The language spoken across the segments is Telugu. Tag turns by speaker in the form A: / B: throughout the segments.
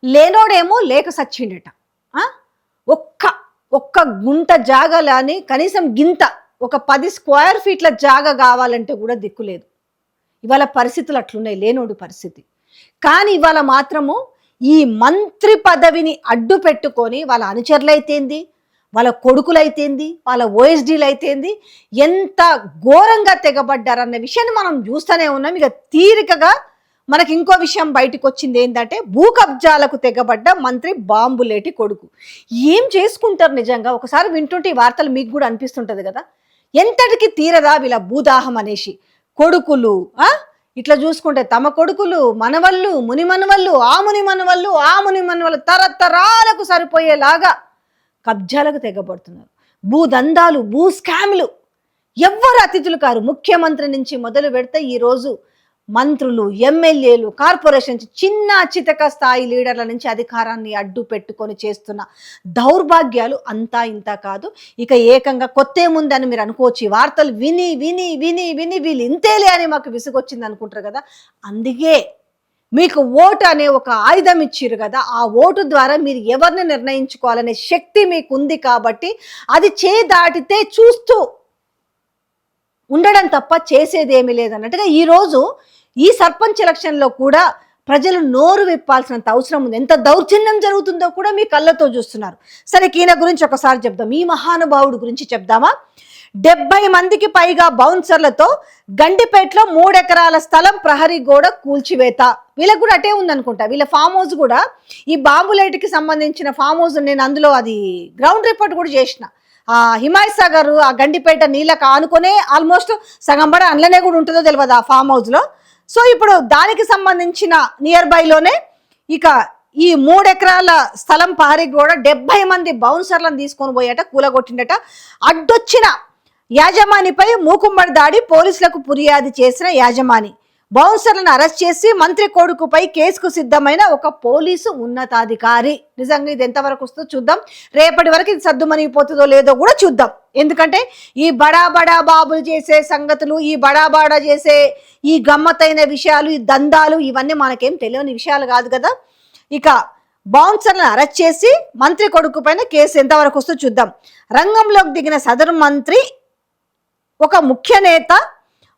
A: లేనోడేమో లేక సచ్చిండట. ఒక్క ఒక్క గుంట జాగలని కనీసం గింత ఒక 10 స్క్వేర్ ఫీట్ల జాగ కావాలంటే కూడా దిక్కులేదు. ఇవాళ పరిస్థితులు అట్లున్నాయి, లేనోడు పరిస్థితి. కానీ ఇవాళ మాత్రము ఈ మంత్రి పదవిని అడ్డు పెట్టుకొని వాళ్ళ అనుచరులైతేంది, వాళ్ళ కొడుకులైతేంది, వాళ్ళ ఓఎస్డీలు అయితేంది ఎంత ఘోరంగా తెగబడ్డారన్న విషయాన్ని మనం చూస్తూనే ఉన్నాం. ఇక తీరికగా మనకి ఇంకో విషయం బయటకు వచ్చింది ఏంటంటే, భూ కబ్జాలకు తెగబడ్డ మంత్రి బాంబులేటి కొడుకు. ఏం చేసుకుంటారు నిజంగా? ఒకసారి వింటుంటే ఈ వార్తలు మీకు కూడా అనిపిస్తుంటది కదా, ఎంతటికి తీరదా వీళ్ళ భూదాహం అనేసి. కొడుకులు ఇట్లా చూసుకుంటే తమ కొడుకులు, మనవళ్ళు, ముని మనవళ్ళు, ఆ ముని మనవళ్ళు, ఆ ముని మనవళ్ళు తరతరాలకు సరిపోయేలాగా కబ్జాలకు తెగబడుతున్నారు. భూదందాలు, భూ స్కామ్లు, ఎవ్వరు అతిథులు కారు. ముఖ్యమంత్రి నుంచి మొదలు పెడితే ఈరోజు మంత్రులు, ఎమ్మెల్యేలు, కార్పొరేషన్స్, చిన్న చితక స్థాయి లీడర్ల నుంచి అధికారాన్ని అడ్డు పెట్టుకొని చేస్తున్న దౌర్భాగ్యాలు అంతా ఇంత కాదు. ఇక ఏకంగా కొత్తేముందని మీరు అనుకోవచ్చు. ఈ వార్తలు విని విని విని విని వీళ్ళు ఇంతేలే అని మాకు విసుగొచ్చింది అనుకుంటారు కదా. అందుకే మీకు ఓటు అనే ఒక ఆయుధం ఇచ్చిరు కదా, ఆ ఓటు ద్వారా మీరు ఎవరిని నిర్ణయించుకోవాలనే శక్తి మీకు ఉంది కాబట్టి అది దాటితే చూస్తూ ఉండడం తప్ప చేసేది ఏమీ లేదన్నట్టుగా ఈరోజు ఈ సర్పంచ్ ఎలక్షన్లో కూడా ప్రజలు నోరు విప్పాల్సినంత అవసరం ఉంది. ఎంత దౌర్జన్యం జరుగుతుందో కూడా మీ కళ్ళతో చూస్తున్నారు. సరే, ఈయన గురించి ఒకసారి చెప్దాం. ఈ మహానుభావుడు గురించి చెప్దామా? 70 మందికి పైగా బౌన్సర్లతో గండిపేటలో 3 ఎకరాల స్థలం ప్రహరీ గోడ కూల్చివేత. వీళ్ళకి కూడా అటే ఉందనుకుంటా. వీళ్ళ ఫామ్ హౌస్ కూడా ఈ బాంబులైట్కి సంబంధించిన ఫామ్ హౌస్, నేను అందులో అది గ్రౌండ్ రిపోర్ట్ కూడా చేసిన. హిమాయత్ సాగర్ ఆ గండిపేట నీళ్ళకు ఆనుకునే ఆల్మోస్ట్ సగం బడ అందులోనే కూడా ఉంటుందో తెలియదు ఆ ఫామ్ హౌస్లో. సో ఇప్పుడు దానికి సంబంధించిన నియర్ బైలోనే ఇక ఈ 3 ఎకరాల స్థలం ప్రహరీ గోడ 70 మంది బౌన్సర్లను తీసుకొని పోయాట, కూలగొట్టిండట. అడ్డొచ్చిన యాజమానిపై మూకుమ్మడి దాడి, పోలీసులకు ఫిర్యాదు చేసిన యాజమాని బౌన్సర్లను అరెస్ట్ చేసి మంత్రి కొడుకుపై కేసుకు సిద్ధమైన ఒక పోలీసు ఉన్నతాధికారి. నిజంగా ఇది ఎంతవరకు వస్తుందో చూద్దాం. రేపటి వరకు ఇది సర్దుమనిగిపోతుందో లేదో కూడా చూద్దాం. ఎందుకంటే ఈ బడా బాబులు చేసే సంగతులు, ఈ బడా చేసే ఈ గమ్మత్తైన విషయాలు, ఈ దందాలు, ఇవన్నీ మనకేం తెలియని విషయాలు కాదు కదా. ఇక బౌన్సర్లను అరెస్ట్ చేసి మంత్రి కొడుకు పైన కేసు ఎంతవరకు వస్తుందో చూద్దాం. రంగంలోకి దిగిన సదరు మంత్రి ఒక ముఖ్య నేత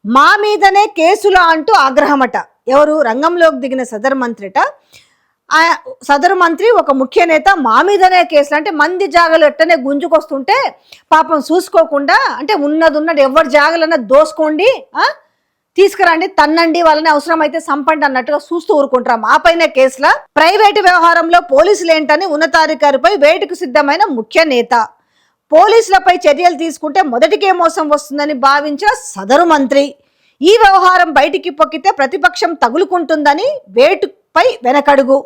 A: మా మీదనే కేసులా అంటూ ఆగ్రహమట. ఎవరు? రంగంలోకి దిగిన సదరు మంత్రిట. సదరు మంత్రి ఒక ముఖ్య నేత మా మీదనే కేసులు అంటే, మంది జాగలు ఎట్టనే గుంజుకొస్తుంటే పాపం చూసుకోకుండా, అంటే ఉన్నది ఎవరి జాగలన్నా దోసుకోండి, తీసుకురండి, తన్నండి, వాళ్ళని అవసరమైతే సంపండి అన్నట్టుగా చూస్తూ ఊరుకుంటాం. ఆ పైన కేసుల ప్రైవేటు వ్యవహారంలో పోలీసులు ఏంటని ఉన్నతాధికారిపై వేటుకు సిద్ధమైన ముఖ్య నేత. పోలీసులపై చర్యలు తీసుకుంటే మొదటికే మోసం వస్తుందని భావించిన సదరు మంత్రి ఈ వ్యవహారం బయటికి పొక్కితే ప్రతిపక్షం తగులుకుంటుందని వేటుపై వెనకడుగు.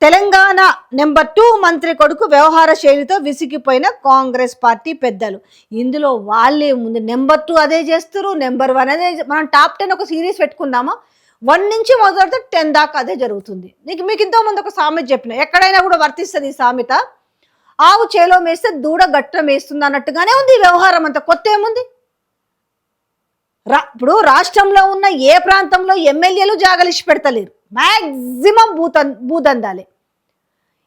A: తెలంగాణ నెంబర్ 2 మంత్రి కొడుకు వ్యవహార శైలితో విసిగిపోయిన కాంగ్రెస్ పార్టీ పెద్దలు. ఇందులో వాళ్ళే ముందు నెంబర్ 2 అదే చేస్తారు, నెంబర్ 1 అదే. మనం టాప్ 10 ఒక సిరీస్ పెట్టుకుందామా, 1 నుంచి మొదలెడితే 10 దాకా అదే జరుగుతుంది. మీకు ఇంతో ముందు ఒక సామెత చెప్పిన, ఎక్కడైనా కూడా వర్తిస్తుంది ఈ సామెత. ఆవు చేలో మేస్తే దూడ గట్ట మేస్తుంది అన్నట్టుగానే ఉంది ఈ వ్యవహారం అంతా. కొత్త ఏముంది? ఇప్పుడు రాష్ట్రంలో ఉన్న ఏ ప్రాంతంలో ఎమ్మెల్యేలు జాగలిసి పెడతలేరు. మ్యాక్సిమం భూదందాలే.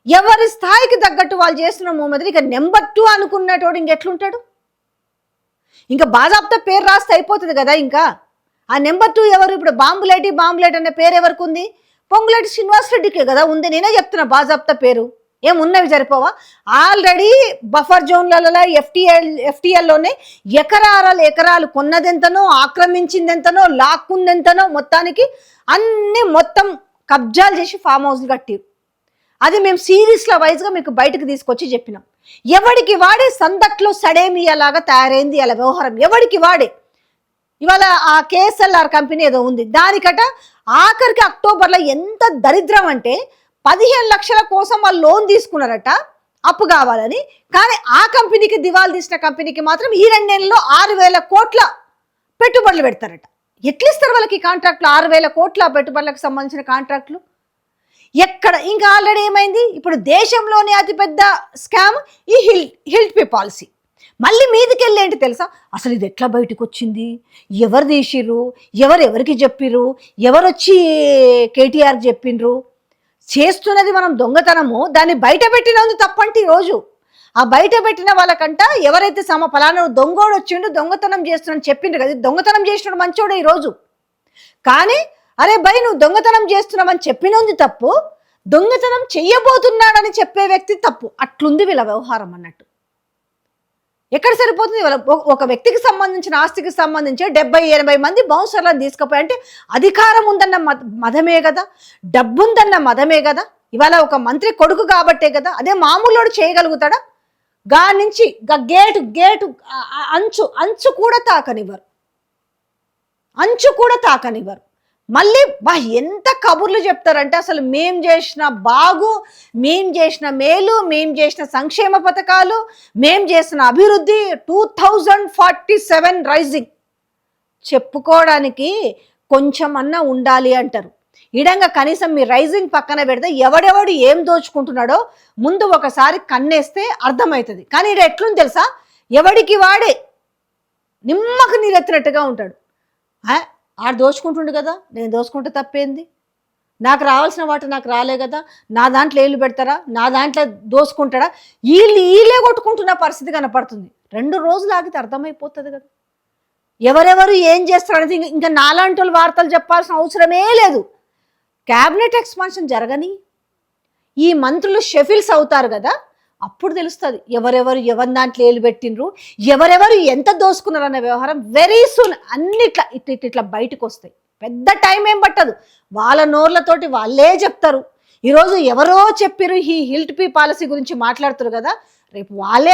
A: ఎవరి స్థాయికి తగ్గట్టు వాళ్ళు చేస్తున్న మూమెంట్. ఇక నెంబర్ 2 అనుకున్నటోడు ఇంకెట్లుంటాడు? ఇంకా బాజాబ్తా పేరు రాస్తే అయిపోతుంది కదా. ఇంకా ఆ నెంబర్ 2 ఎవరు? ఇప్పుడు బాంబులేట్ అనే పేరు ఎవరికి ఉంది? పొంగులేటి శ్రీనివాస్ రెడ్డికే కదా ఉంది. నేనే చెప్తున్నా బాజాబ్తా పేరు. ఏమున్నవి సరిపోవా? ఆల్రెడీ బఫర్ జోన్లలో ఎఫ్టీఎల్లోనే ఎకరాలు కొన్నదెంతనో, ఆక్రమించిందెంతనో, లాక్కుందెంతనో, మొత్తానికి అన్ని మొత్తం కబ్జాలు చేసి ఫామ్ హౌస్లు కట్టిరు. అది మేము సిరీస్ల వైజ్గా మీకు బయటకు తీసుకొచ్చి చెప్పినాం. ఎవడికి వాడే సందట్లో సడేమియాలాగా తయారైంది అలా వ్యవహారం. ఎవడికి వాడే. ఇవాళ ఆ కేఎస్ఎల్ఆర్ కంపెనీ ఏదో ఉంది, దానికట ఆఖరికి అక్టోబర్లో ఎంత దరిద్రం అంటే 15 లక్షల కోసం వాళ్ళు లోన్ తీసుకున్నారట అప్పు కావాలని. కానీ ఆ కంపెనీకి, దివాళా తీసిన కంపెనీకి మాత్రం ఈ 2 నెలల్లో 6,000 కోట్ల పెట్టుబడులు పెడతారట. ఎట్లిస్తారు వాళ్ళకి కాంట్రాక్టులు? 6,000 కోట్ల పెట్టుబడులకు సంబంధించిన కాంట్రాక్టులు ఎక్కడ? ఇంకా ఆల్రెడీ ఏమైంది? ఇప్పుడు దేశంలోనే అతిపెద్ద స్కామ్ ఈ హిల్ట్ పే పాలసీ. మళ్ళీ మీదికెళ్ళి ఏంటి తెలుసా? అసలు ఇది ఎట్లా బయటకు వచ్చింది, ఎవరు తీసిర్రు, ఎవరికి చెప్పిర్రు, ఎవరొచ్చి కేటీఆర్ చెప్పిండ్రు. చేస్తున్నది మనం దొంగతనము, దాన్ని బయట పెట్టినందుకు తప్పంటే ఈరోజు ఆ బయట పెట్టిన వాళ్ళకంట ఎవరైతే పలానా దొంగోడు వచ్చిండు దొంగతనం చేస్తున్నాడు చెప్పిండు కదా, దొంగతనం చేసినాడు మంచోడే ఈరోజు. కానీ అరే భయ్ నువ్వు దొంగతనం చేస్తున్నావని చెప్పినంది తప్పు, దొంగతనం చెయ్యబోతున్నాడని చెప్పే వ్యక్తి తప్పు. అట్లుంది వీళ్ళ వ్యవహారం అన్నట్టు. ఎక్కడ సరిపోతుంది? ఒక వ్యక్తికి సంబంధించిన ఆస్తికి సంబంధించి 70-80 మంది బౌన్సర్లను తీసుకుపోయి, అంటే అధికారం ఉందన్న మదమే కదా, డబ్బు ఉందన్న మదమే కదా. ఇవాళ ఒక మంత్రి కొడుకు కాబట్టే కదా. అదే మామూలుడు చేయగలుగుతాడా? నుంచి గేటు అంచు కూడా తాకనివ్వరు, అంచు కూడా తాకనివ్వరు. మళ్ళీ ఎంత కబుర్లు చెప్తారంటే అసలు మేం చేసిన బాగు, మేం చేసిన మేలు, మేం చేసిన సంక్షేమ పథకాలు, మేం చేసిన అభివృద్ధి 2047 రైజింగ్ చెప్పుకోవడానికి కొంచెం అన్నా ఉండాలి అంటారు. ఇడంగా కనీసం మీ రైజింగ్ పక్కన పెడితే ఎవడెవడు ఏం దోచుకుంటున్నాడో ముందు ఒకసారి కన్నేస్తే అర్థమవుతుంది. కానీ ఇది ఎట్లుంది తెలుసా, ఎవడికి వాడే నిమ్మకు నీరెత్తినట్టుగా ఉంటాడు. ఆడు దోచుకుంటుండు కదా, నేను దోచుకుంటే తప్పేంది, నాకు రావాల్సిన వాటి నాకు రాలే కదా, నా దాంట్లో ఏళ్ళు పెడతారా, నా దాంట్లో దోసుకుంటాడా, వీళ్ళే కొట్టుకుంటున్న పరిస్థితి కనపడుతుంది. 2 రోజులు ఆగితే అర్థమైపోతుంది కదా ఎవరెవరు ఏం చేస్తారు అనేది. ఇంకా నాలాంటి వాళ్ళు వార్తలు చెప్పాల్సిన అవసరమే లేదు. క్యాబినెట్ ఎక్స్పాన్షన్ జరగని ఈ మంత్రులు షెఫిల్స్ అవుతారు కదా, అప్పుడు తెలుస్తుంది ఎవరెవరు ఎవరి దాంట్లో ఏళ్ళు పెట్టినరు, ఎవరెవరు ఎంత దోసుకున్నారు అనే వ్యవహారం. వెరీ సూన్ అన్నిట్లా ఇట్లా బయటకు వస్తాయి. పెద్ద టైం ఏం పట్టదు, వాళ్ళ నోర్లతోటి వాళ్ళే చెప్తారు. ఈరోజు ఎవరో చెప్పిరు ఈ హిల్ట్ పీ పాలసీ గురించి మాట్లాడుతారు కదా, రేపు వాళ్ళే